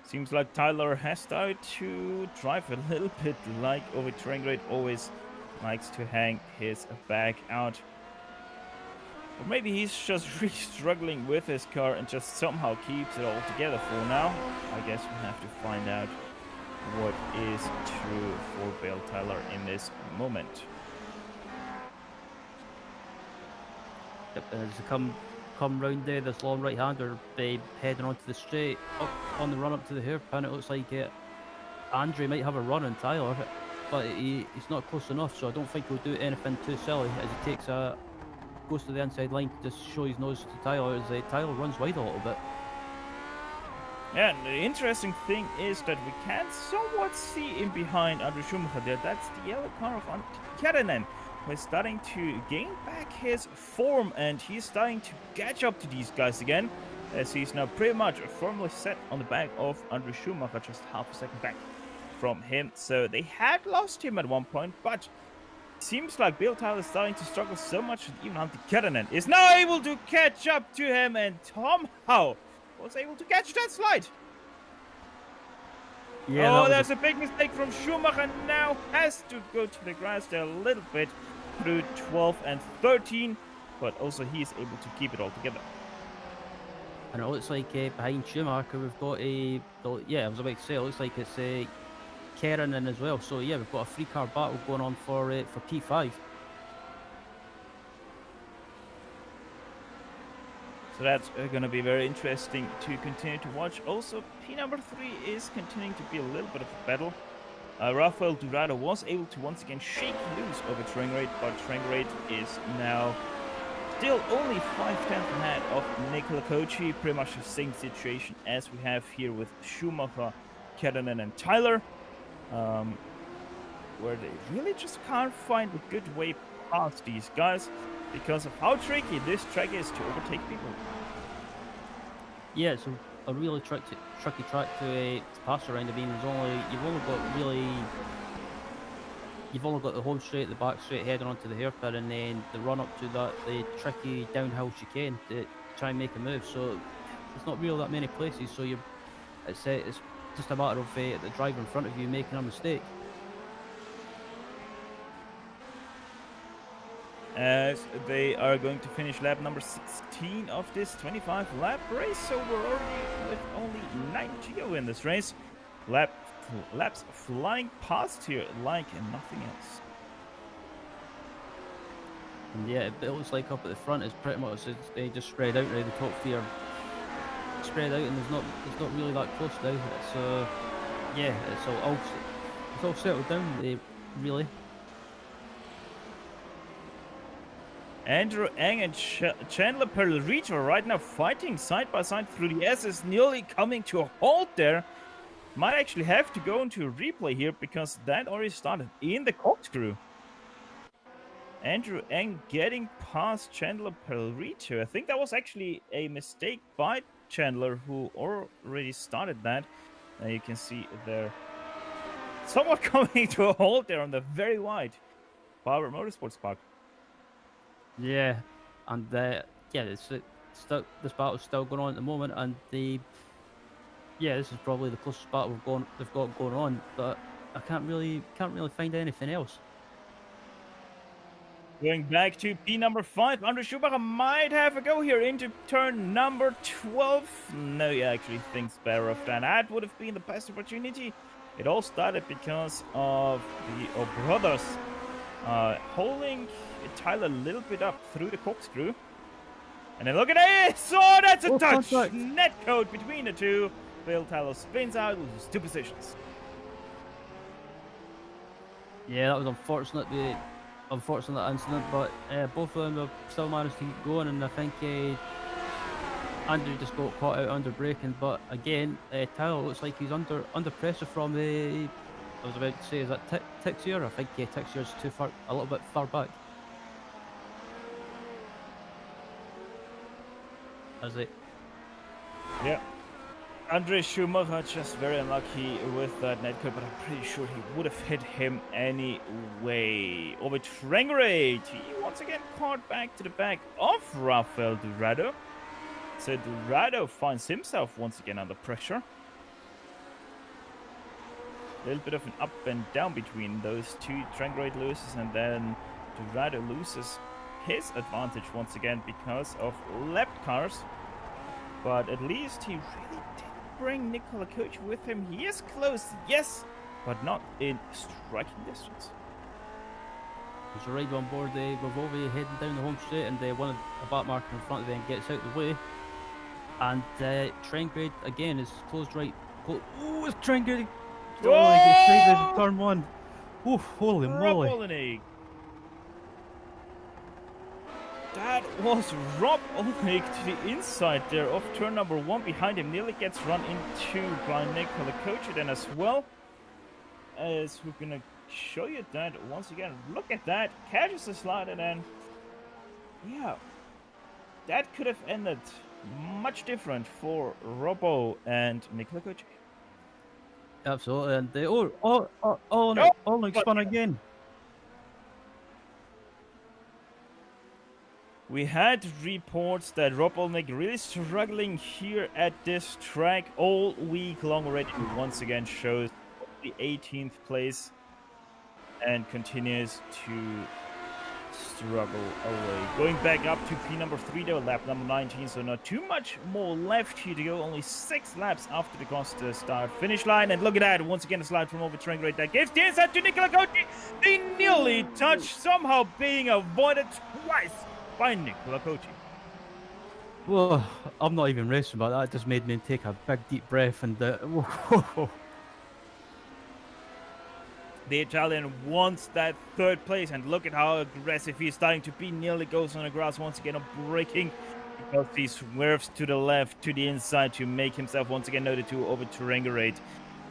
Seems like Tyler has started to drive a little bit like over train grade, always likes to hang his bag out. Or maybe he's just really struggling with his car and just somehow keeps it all together for now. I guess we have to find out what is true for Bill Tyler in this moment. Yep, as they come round there, this long right-hander heading onto the straight, up on the run up to the hairpin. It looks like Andre might have a run on Tyler, but he's not close enough, so I don't think he'll do anything too silly as he goes to the inside line to just show his nose to Tyler as Tyler runs wide a little bit. Yeah, and the interesting thing is that we can somewhat see in behind Andre Schumacher there. That's the yellow car of Kerinen. We're starting to gain back his form, and he's starting to catch up to these guys again, as he's now pretty much firmly set on the back of Andre Schumacher, just half a second back from him. So they had lost him at one point, but seems like Bill Tyler is starting to struggle so much that even Antti Kerinen is now able to catch up to him, and somehow was able to catch that slide. Yeah, oh, there's a big mistake from Schumacher. Now has to go to the grass there a little bit through 12 and 13, but also he is able to keep it all together. And it looks like behind Schumacher we've got I was about to say, it looks like it's Kerinen as well. So yeah, we've got a 3-car battle going on for P5. So that's going to be very interesting to continue to watch. Also, P number 3 is continuing to be a little bit of a battle. Rafael Dorado was able to once again shake loose over train rate, but train rate is now still only 5/10 ahead of Nicola Kochi. Pretty much the same situation as we have here with Schumacher, Kerinen, and Tyler, where they really just can't find a good way past these guys because of how tricky this track is to overtake people. Yeah, it's a really tricky track to pass around. I mean, you've only got the home straight, the back straight heading onto the hairpin, and then the run up to the tricky downhill chicane to try and make a move. So there's not really that many places. So it's just a matter of the driver in front of you making a mistake. As they are going to finish lap number 16 of this 25-lap race, so we're already with only 9 to go in this race. Laps flying past here like nothing else. And yeah, it looks like up at the front is pretty much they just spread out now. The top three are spread out, and it's not really that close now. So yeah, it's all settled down really. Andrew Eng and Chandler Perlerito right now fighting side by side through the S, is nearly coming to a halt there. Might actually have to go into a replay here because that already started in the corkscrew. Andrew Eng getting past Chandler Perlerito. I think that was actually a mistake by Chandler, who already started that. You can see they're somewhat coming to a halt there on the very wide Barber Motorsports Park. Yeah, and this battle's still going on at the moment, and this is probably the closest battle they've got going on, but I can't really find anything else. Going back to P number 5, Andre Schumacher might have a go here into turn number 12. No, he actually thinks better of that. That would have been the best opportunity. It all started because of the brothers holding Tyler a little bit up through the corkscrew. And then look at this! Oh, that's a touch! Contact. Net code between the two. Bill Tyler spins out, loses 2 positions. Yeah, that was unfortunate, the unfortunate incident, but both of them have still managed to keep going, and I think Andrew just got caught out under braking. But again, Tyler looks like he's under pressure from the. I was about to say, is that Tixier? I think Tixier's a little bit far back. Is it? Yeah. Andre Schumacher just very unlucky with that netcode, but I'm pretty sure he would have hit him anyway. Over train rate, he once again caught back to the back of Rafael Dorado. So Dorado finds himself once again under pressure. little bit of an up and down between those two. Track loses, and then Dorado loses his advantage once again because of lapped cars. But at least he really didn't bring Nicola Coach with him. He is close, yes, but not in striking distance. There's a ride on board Rovovi heading down the home straight, and one of the back marker in front of them gets out of the way. And Trengrade again is closed right. Oh, it's Trengrade! Oh, he gets straight in turn one. Oof, holy moly. That was Rob Olnig to the inside there of turn number 1 behind him. Nearly gets run into by Nicola Coach then as well. As we're gonna show you that once again. Look at that. Catches the slide, and then yeah, that could have ended much different for Robbo and Nicola Coach. Absolutely, and Olnig spun again. We had reports that Rob Olnig really struggling here at this track all week long already. Once again shows the 18th place and continues to struggle away. Going back up to P number 3 though, lap number 19, so not too much more left here to go. Only 6 laps after the Costa start finish line. And look at that, once again a slide from over Track that gives the inside to Nicola Coach. They nearly touch, somehow being avoided twice by Nicola Coach. Well, I'm not even racing about that. It just made me take a big deep breath, and the Italian wants that 3rd place, and look at how aggressive he's starting to be. Nearly goes on the grass once again, braking because he swerves to the left, to the inside to make himself once again noted to over Terrangerate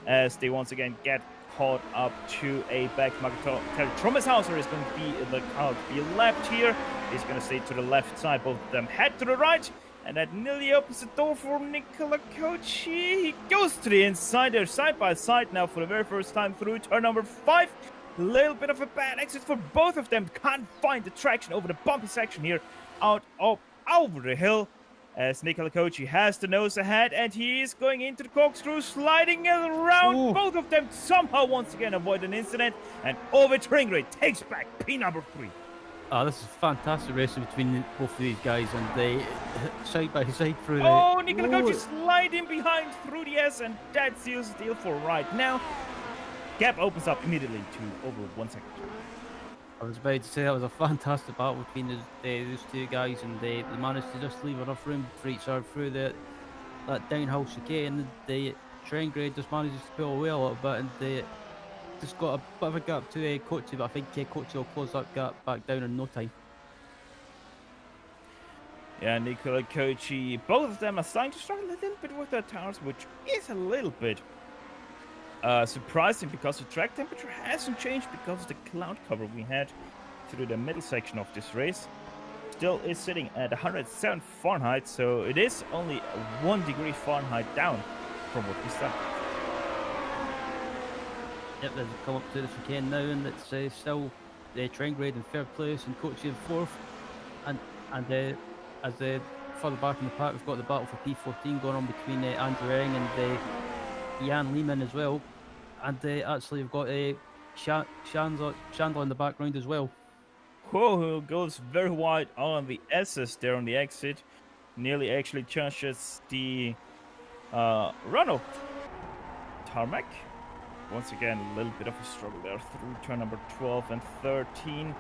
as they once again get caught up to a backmarker. Thomas Hauser is going to be the car to be lapped here. He's going to stay to the left side. Both of them head to the right. And that nearly opens the door for Nicola Coach. He goes to the inside. They're side by side now for the very first time through turn number 5. A little bit of a bad exit for both of them. Can't find the traction over the bumpy section here over the hill. As Nicola Coach has the nose ahead, and he is going into the corkscrew, sliding around. Ooh. Both of them somehow once again avoid an incident, and Ovid Ringray takes back P number 3. Oh, this is fantastic racing between both of these guys, and they side by side through the... Oh, Nicola Coach is sliding behind through the S, and that seals the deal for right now. Gap opens up immediately to over 1 second. I was about to say that was a fantastic battle between those two guys, and they managed to just leave enough room for each other through that downhill chicane. And the train grade just manages to pull away a little bit, and they just got a bit of a gap to Coach, but I think Coach will close that gap back down in no time. Yeah, Nicola Coach, both of them are starting to struggle a little bit with their tires, which is a little bit surprising because the track temperature hasn't changed because of the cloud cover we had through the middle section of this race. Still is sitting at 107 Fahrenheit, so it is only 1 degree Fahrenheit down from what we started. Yep, there's a come up to the chicane now, and it's still train grade in 3rd place and Coach in 4th, and as further back in the pack we've got the battle for P14 going on between Andrew Eng and Jan Lehman as well, and actually we've got Chandler in the background as well. Whoa, goes very wide on the S's there on the exit. Nearly actually touches the runoff tarmac. Once again, a little bit of a struggle there through turn number 12 and 13.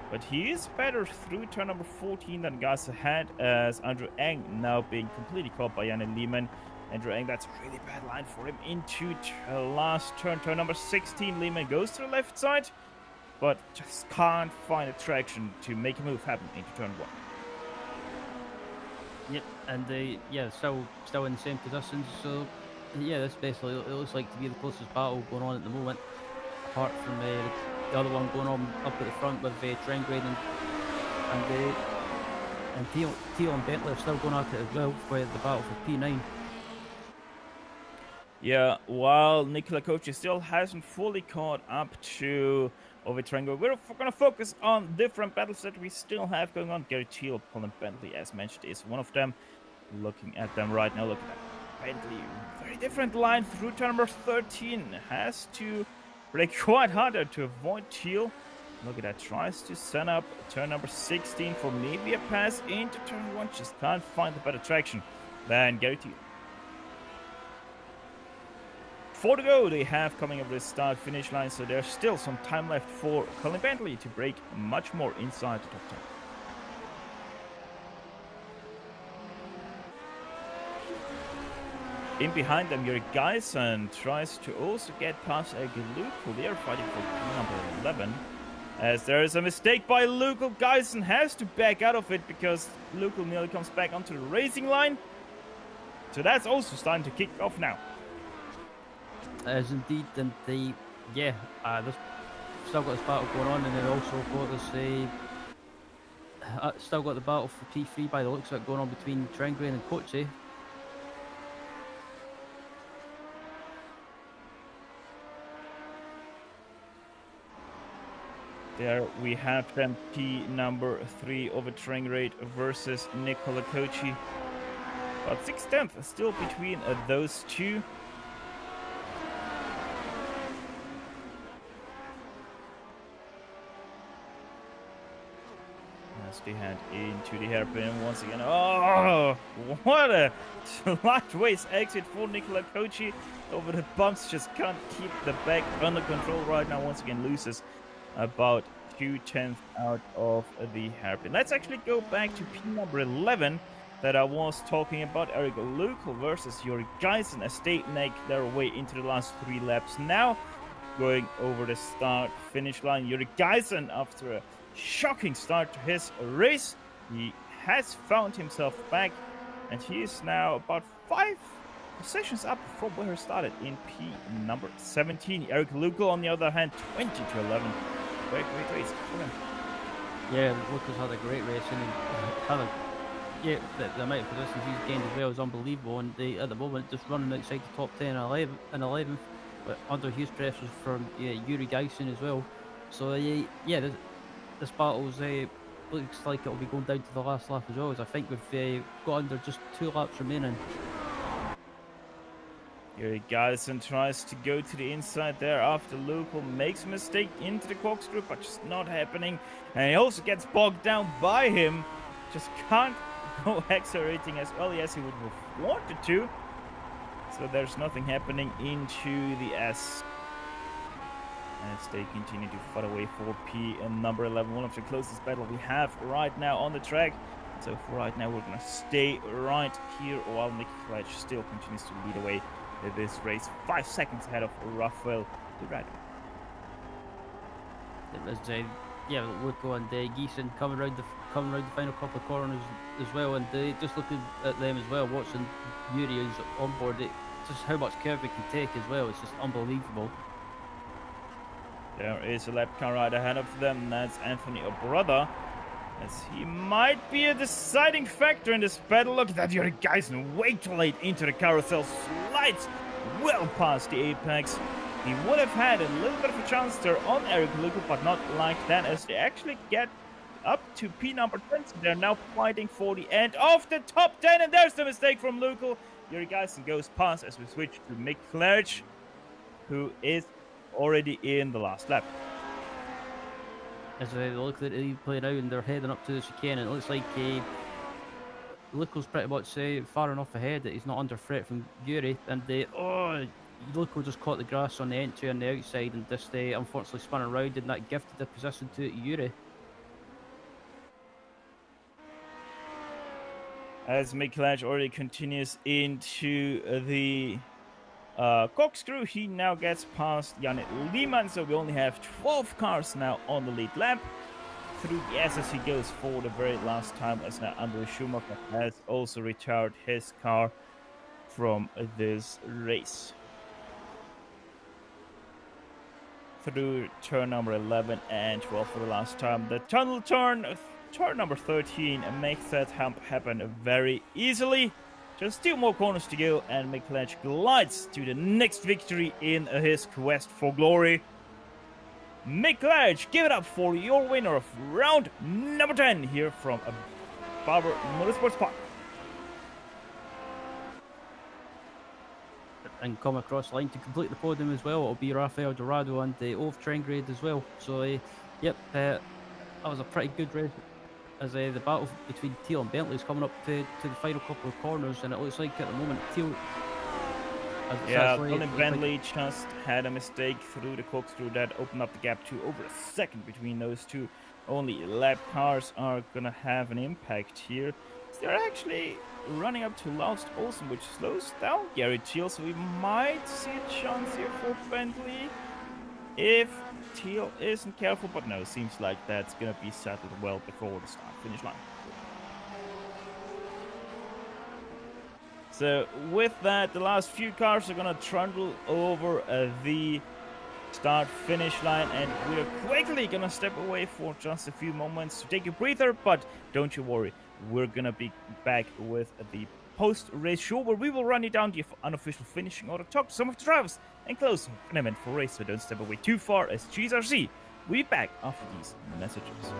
But he is better through turn number 14 than guys ahead, as Andrew Eng now being completely caught by Jan Lehman. Andrew Eng, that's a really bad line for him into last turn number 16. Lehman goes to the left side, but just can't find a traction to make a move happen into turn 1. Yep, and still in the same positions. So yeah, this basically it looks like to be the closest battle going on at the moment, apart from the other one going on up at the front with Trent Graydon and Teal and Bentley are still going at it as well for the battle for P9. Yeah, while Nicola Coach still hasn't fully caught up to Ovitrengo, we're going to focus on different battles that we still have going on. Gary Teal, Colin Bentley, as mentioned, is one of them. Looking at them right now, look at that. Bentley, very different line through turn number 13. Has to brake quite harder to avoid Teal. Look at that, tries to set up turn number 16 for maybe a pass into turn 1. Just can't find the better traction than Gary Teal. 4 to go they have coming up this start-finish line, so there's still some time left for Colin Bentley to break much more inside the top 10. In behind them, your Geisen tries to also get past Luke, who they are fighting for number 11. As there is a mistake by Luke, Geisen has to back out of it because Luke nearly comes back onto the racing line. So that's also starting to kick off now. As indeed, and there's still got this battle going on, and then also got this still got the battle for P3 by the looks of it going on between Trengren and Kochi. There we have them P number 3 over Trengren versus Nicola Kochi. But 6/10 still between those two. As they head into the hairpin once again. Oh, what a sideways exit for Nicola Kochi. Over the bumps, just can't keep the back under control right now. Once again loses about 2/10 out of the hairpin. Let's actually go back to P number 11 that I was talking about. Eric Luke versus Yuri Geisen as they make their way into the last 3 laps. Now going over the start-finish line. Yuri Geisen, after a shocking start to his race, he has found himself back, and he is now about 5 positions up from where he started in P number 17. Eric Luke, on the other hand, 20 to 11. Great race. Yeah, Lucas had a great race, and the amount of positions he's gained as well is unbelievable, and at the moment just running outside the top 10 and 11, but under huge pressures from Yuri Geisen as well. So this battle's looks like it'll be going down to the last lap as well, as I think we've got under just 2 laps remaining. Yuri Geisen tries to go to the inside there after Luke makes a mistake into the corkscrew, but just not happening. And he also gets bogged down by him. Just can't go accelerating as early as he would have wanted to. So there's nothing happening into the S. As they continue to fight away for P and number 11, one of the closest battle we have right now on the track. So for right now, we're going to stay right here while Nick Fletch still continues to lead away this race, 5 seconds ahead of Rafael Durado. It was Luco and Geisen coming around the final couple of corners as well, and just looking at them as well, watching Yuri is on board, just how much curve he can take as well. It's just unbelievable. There is a lap car right ahead of them. That's Anthony O'Brother, as he might be a deciding factor in this battle. Look at that, Yuri Geisen way too late into the carousel, slides well past the apex. He would have had a little bit of a chance there on Eric Luco, but not like that, as they actually get up to P number 10. So they're now fighting for the end of the top 10, and there's the mistake from Luco. Yuri Geisen goes past as we switch to Mick Fletch, who is already in the last lap. As they look at it playing out and they're heading up to the chicane, and it looks like Luco's pretty much far enough ahead that he's not under threat from Yuri, and Luco just caught the grass on the entry on the outside and just unfortunately spun around, and that gifted the position to Yuri. As Mick Fletch already continues into the corkscrew, he now gets past Janet Lehmann, so we only have 12 cars now on the lead lap. Through the S as he goes for the very last time, as now Andre Schumacher has also retired his car from this race. Through turn number 11 and 12 for the last time. The tunnel turn number 13 makes that hump happen very easily. Just 2 more corners to go, and Mick Fletch glides to the next victory in his quest for glory. Mick Fletch, give it up for your winner of round number 10 here from Barber Motorsports Park. and come across the line to complete the podium as well. It'll be Rafael Dorado and Ove Trengrade as well. So, yep, that was a pretty good race. As the battle between Teal and Bentley is coming up to the final couple of corners, and it looks like at the moment Teal. Yeah, Colin Bentley just had a mistake through the corkscrew that opened up the gap to over a second between those two. Only lap cars are gonna have an impact here. They're actually running up to Laust Olsen, which slows down Gary Teal, so we might see a chance here for Bentley if Teal isn't careful, but no, seems like that's gonna be settled well before the start-finish line. So with that, the last few cars are gonna trundle over the start-finish line, and we're quickly gonna step away for just a few moments to take a breather, but don't you worry, we're gonna be back with the post-race show where we will run you down the unofficial finishing order, talk to some of the drivers, and close an event for race, so don't step away too far as GSRC. We'll be back after these messages.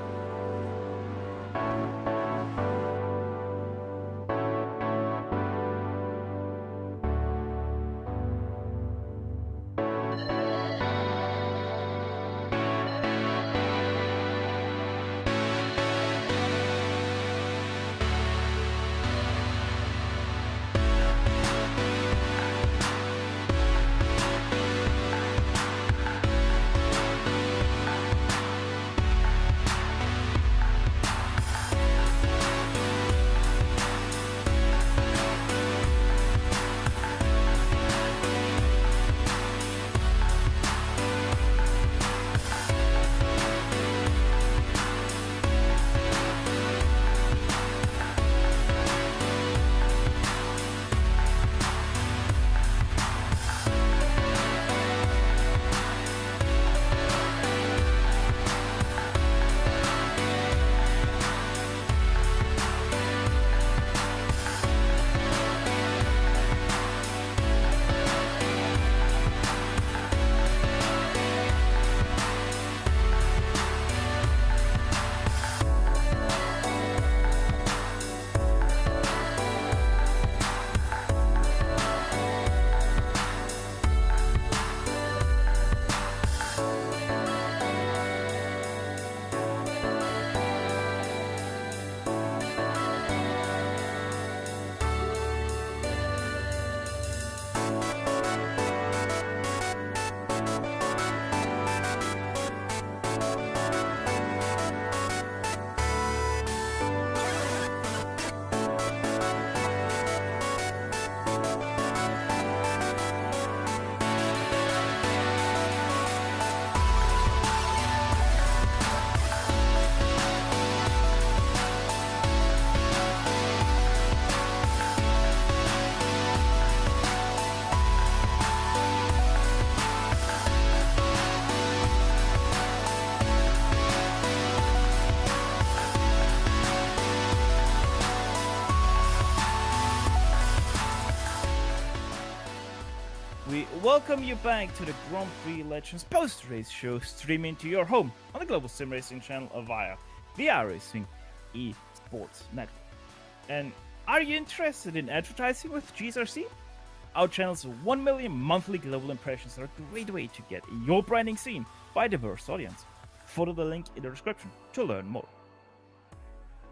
We welcome you back to the Grand Prix Legends post-race show, streaming to your home on the global SimRacing channel via the iRacing eSports network. And are you interested in advertising with GSRC? Our channel's 1 million monthly global impressions are a great way to get your branding seen by a diverse audience. Follow the link in the description to learn more.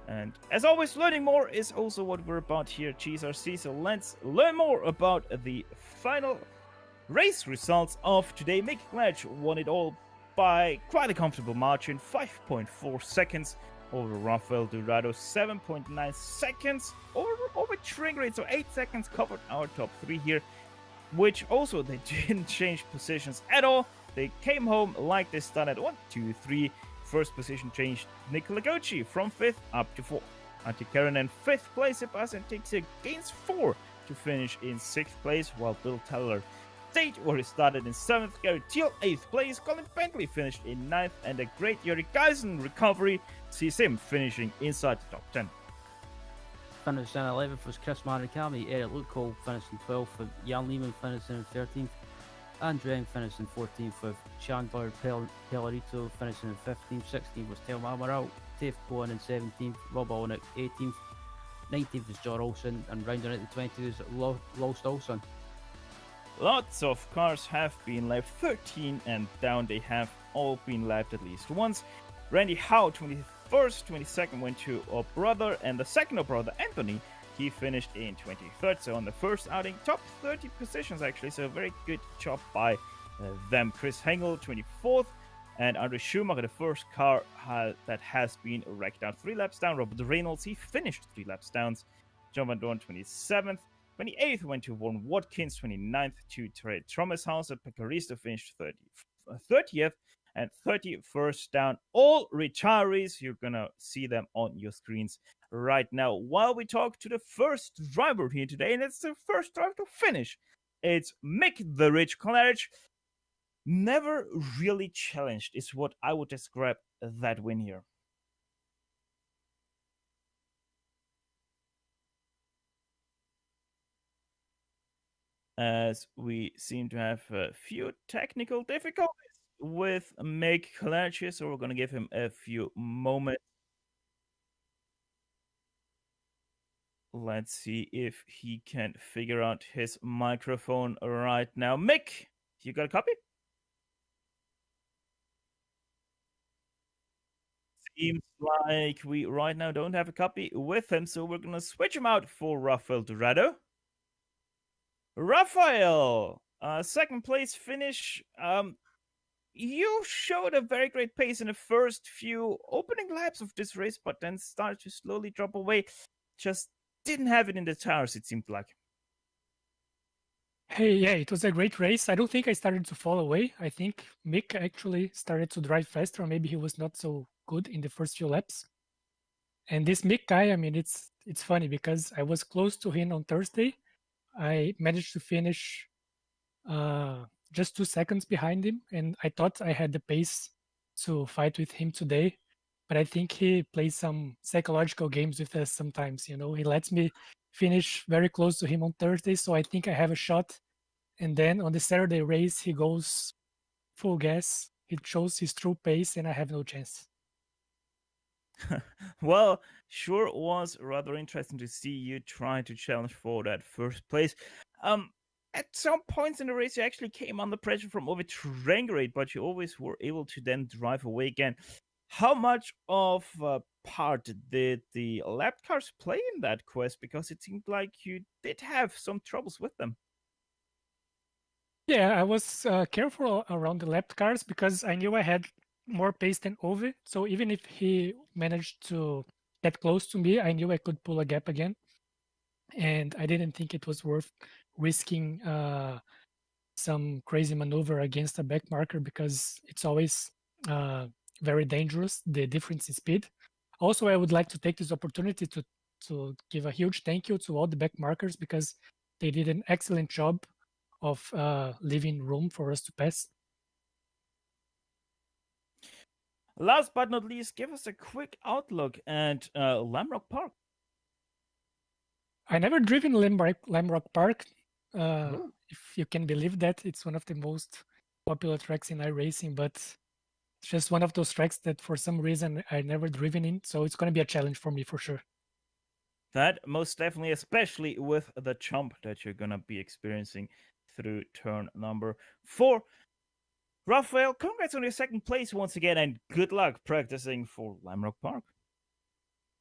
And as always, learning more is also what we're about here at GSRC, so let's learn more about the final race results of today. Mick Gledge won it all by quite a comfortable margin, 5.4 seconds over Rafael Dorado, 7.9 seconds over Trengrade, so 8 seconds covered our top 3 here, which also they didn't change positions at all. They came home like they started 1, 2, 3. First position changed Nicola Gocci from 5th up to 4th. Antti Kärönen 5th place, Sebastian Tixia gains 4 to finish in 6th place, while Bill Teller stayed where he started in 7th. Gary Teal 8th place, Colin Bentley finished in 9th, and a great Jori Geisen recovery sees him finishing inside the top 10. Finished in 11th was Chris Marikami, Eric Lukol finished in 12th, with Jan Lehmann finished in 13th, Andrew finished in 14th, with Chandler Pellerito finishing in 15th, 16th was Telma Amaral, Tafe Cohen in 17th, Rob Olnick 18th, 19th was John Olsen, and rounding out the 20th was Laust Olsen. Lots of cars have been lapped 13 and down. They have all been lapped at least once. Randy Howe, 21st, 22nd went to a brother, and the second brother, Anthony, he finished in 23rd. So on the first outing, top 30 positions actually. So very good job by them. Chris Hengel, 24th, and Andre Schumacher, the first car that has been wrecked down 3 laps down. Robert Reynolds, he finished 3 laps down. John Van Dorn, 27th. 28th went to Warren Watkins, 29th to Trey Thomas House. Pecaristo finished 30th and 31st down. All retirees. You're going to see them on your screens right now while we talk to the first driver here today. And it's the first driver to finish. It's Mick the Rich Claridge. Never really challenged is what I would describe that win here. As we seem to have a few technical difficulties with Mick Claridge, so we're going to give him a few moments. Let's see if he can figure out his microphone right now. Mick, you got a copy? Seems like we right now don't have a copy with him, so we're going to switch him out for Rafael Dorado. Rafael, second place finish. You showed a very great pace in the first few opening laps of this race, but then started to slowly drop away. Just didn't have it in the tires, it seemed like. Hey, yeah, it was a great race. I don't think I started to fall away. I think Mick actually started to drive faster, or maybe he was not so good in the first few laps. And this Mick guy, I mean, it's funny because I was close to him on Thursday. I managed to finish just 2 seconds behind him, and I thought I had the pace to fight with him today. But I think he plays some psychological games with us sometimes. You know, he lets me finish very close to him on Thursday, so I think I have a shot. And then on the Saturday race, he goes full gas. He shows his true pace, and I have no chance. Well, sure was rather interesting to see you try to challenge for that first place. At some points in the race, you actually came under pressure from over train grade, but you always were able to then drive away again. How much of a part did the lap cars play in that quest? Because it seemed like you did have some troubles with them. Yeah, I was careful around the lap cars because I knew I had more pace than Ove. So even if he managed to get close to me, I knew I could pull a gap again. And I didn't think it was worth risking some crazy maneuver against a back marker because it's always very dangerous, the difference in speed. Also, I would like to take this opportunity to give a huge thank you to all the back markers because they did an excellent job of leaving room for us to pass. Last but not least, give us a quick outlook at Lamrock Park. I never driven Lamrock Park. If you can believe that, it's one of the most popular tracks in iRacing, but it's just one of those tracks that for some reason I never driven in, so it's going to be a challenge for me for sure. That most definitely, especially with the jump that you're going to be experiencing through turn number 4. Rafael, congrats on your second place once again, and good luck practicing for Lamrock Park.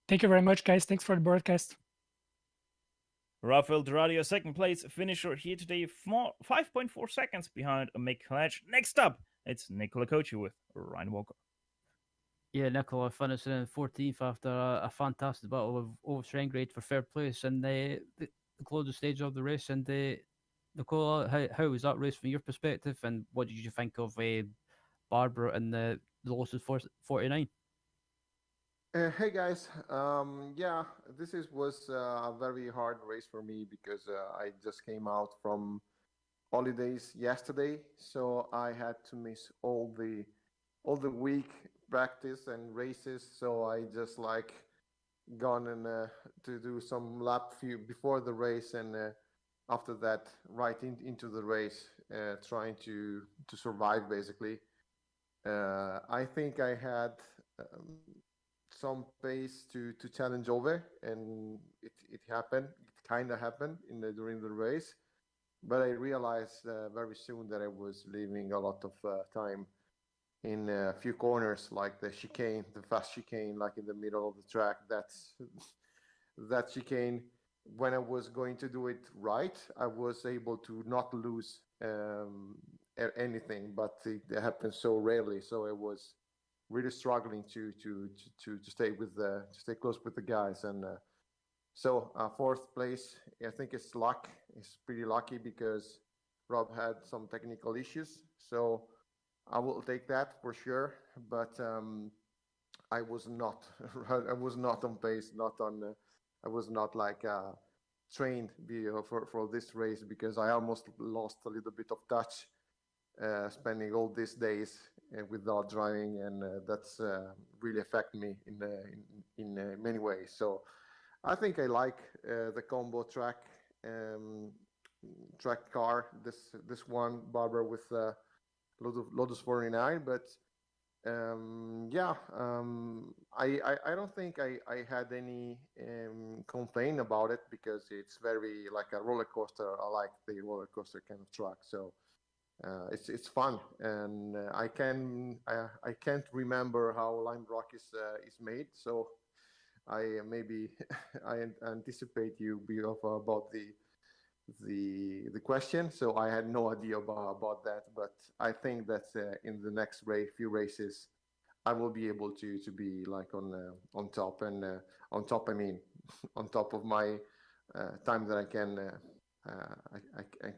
Thank you very much, guys. Thanks for the broadcast. Rafael Dorado, your second place finisher here today, 5.4 seconds behind Mick Claridge. Next up, it's Nicola Cochi with Ryan Walker. Yeah, Nicola finishing in 14th after a fantastic battle of overtrain grade for third place in the closing stage of the race. And Nicola, how was that race from your perspective, and what did you think of Barber and the Lotus 49? Hey guys, yeah, was a very hard race for me because I just came out from holidays yesterday, so I had to miss all the week practice and races. So I just gone and to do some lap few before the race, and after that right into the race, trying to survive basically. I think I had some pace to challenge over, and it happened. It kind of happened during the race, but I realized very soon that I was leaving a lot of time in a few corners, like the chicane, the fast chicane, like in the middle of the track. That chicane. When I was going to do it right, I was able to not lose anything, but it happens so rarely. So I was really struggling to stay close with the guys, and so fourth place, I think it's luck. It's pretty lucky because Rob had some technical issues, so I will take that for sure. But I was not I was not on pace, not on. I was not like trained for this race because I almost lost a little bit of touch, spending all these days without driving, and that's really affected me in many ways. So I think I like the combo track car. This one Barber with Lotus 49, but I don't think I had any complaint about it because it's very like a roller coaster. I like the roller coaster kind of track, so it's fun. And I can't remember how Lime Rock is made, so I maybe I anticipate you about the question. So I had no idea about that, but I think that in the next few races, I will be able to be like on top, and on top I mean on top of my time that I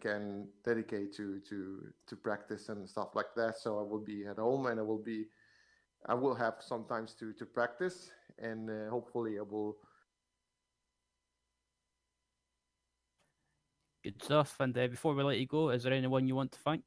can dedicate to practice and stuff like that. So I will be at home, and I will have some times to practice, and hopefully I will. Good stuff. And before we let you go, is there anyone you want to thank?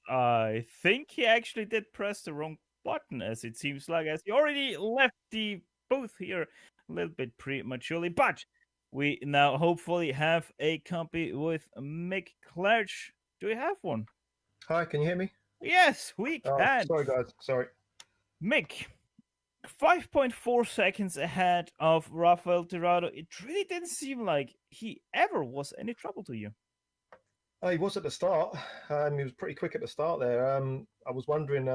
I think he actually did press the wrong button, as it seems like, as he already left the booth here a little bit prematurely. But we now hopefully have a copy with Mick Clarge. Do we have one? Hi, can you hear me? Yes, we can. Sorry, guys. Sorry. Mick, 5.4 seconds ahead of Rafael Tirado. It really didn't seem like he ever was any trouble to you. He was at the start. He was pretty quick at the start there. I was wondering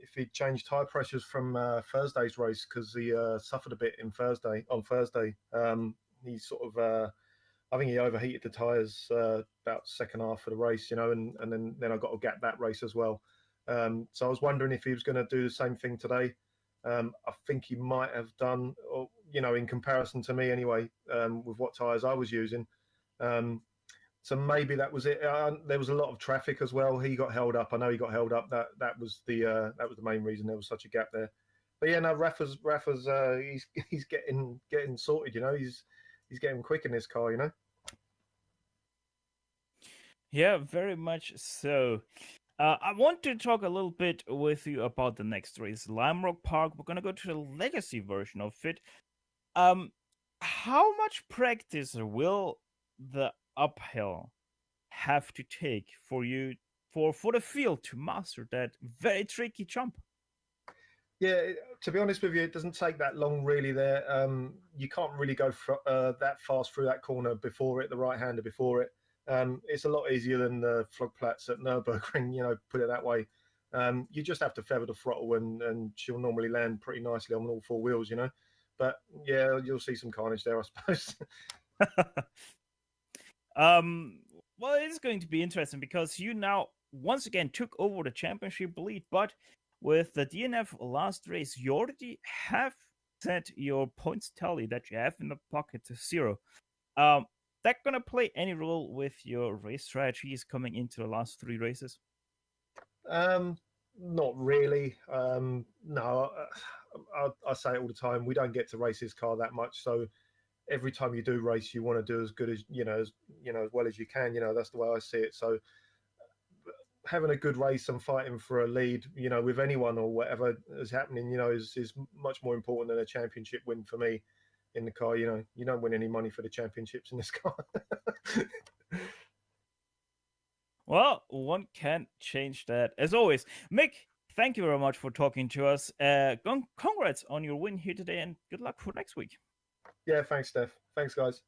if he'd changed tyre pressures from Thursday's race, because he suffered a bit on Thursday. He sort of, I think he overheated the tyres about second half of the race, and then I got to gap that race as well. So I was wondering if he was going to do the same thing today. I think he might have done, or, in comparison to me anyway, with what tyres I was using. So maybe that was it. There was a lot of traffic as well. He got held up. I know he got held up. That was the main reason there was such a gap there. But yeah, no, Rafa's he's getting sorted. He's getting quick in this car. Yeah, very much so. I want to talk a little bit with you about the next race, Lime Rock Park. We're gonna go to the legacy version of it. How much practice will the uphill have to take for you for the field to master that very tricky jump? Yeah, to be honest with you, it doesn't take that long really there. You can't really go that fast through that corner before it, the right-hander before it. It's a lot easier than the Flugplatz at Nürburgring, put it that way. You just have to feather the throttle, and she'll normally land pretty nicely on all four wheels, But yeah, you'll see some carnage there, I suppose. Well, it's going to be interesting because you now once again took over the championship lead, but with the DNF last race, you already have set your points tally that you have in the pocket to 0. That gonna play any role with your race strategies coming into the last 3 races? Not really. No, I say it all the time. We don't get to race this car that much, so every time you do race, you want to do as good as as well as you can. That's the way I see it. So having a good race and fighting for a lead, with anyone or whatever is happening, is much more important than a championship win for me in the car. You don't win any money for the championships in this car. Well, one can't change that. As always, Mick, thank you very much for talking to us. Congrats on your win here today, and good luck for next week. Yeah, thanks, Steph. Thanks, guys.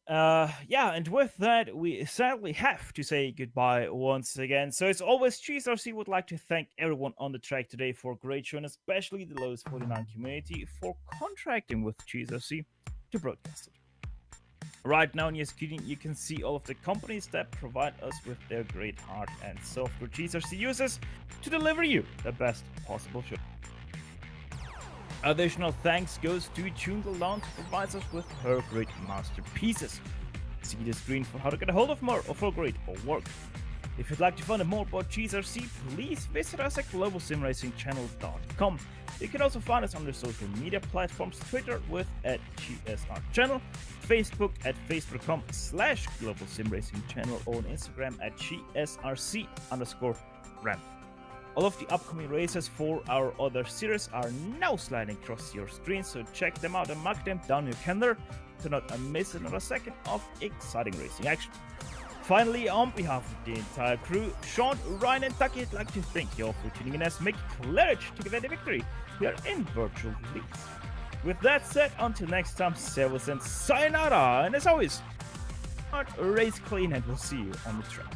Yeah, and with that, we sadly have to say goodbye once again. So as always, GSRC would like to thank everyone on the track today for a great show, and especially the Lotus 49 community for contracting with GSRC to broadcast it. Right now on your screen, you can see all of the companies that provide us with their great hard and software GSRC uses to deliver you the best possible show. Additional thanks goes to Chungalan to provide us with her great masterpieces. See the screen for how to get a hold of more of her great work. If you'd like to find out more about GSRC, please visit us at globalsimracingchannel.com. You can also find us on the social media platforms, Twitter with @GSRChannel, Facebook at facebook.com/globalsimracingchannel, or on Instagram at GSRC_RAM. All of the upcoming races for our other series are now sliding across your screen, so check them out and mark them down your calendar to not miss another second of exciting racing action. Finally, on behalf of the entire crew, Sean, Ryan, and Taki, I'd like to thank you all for tuning in as Mick Claridge to give it a victory here in virtual leagues. With that said, until next time, servus and sayonara, and as always, race clean, and we'll see you on the track.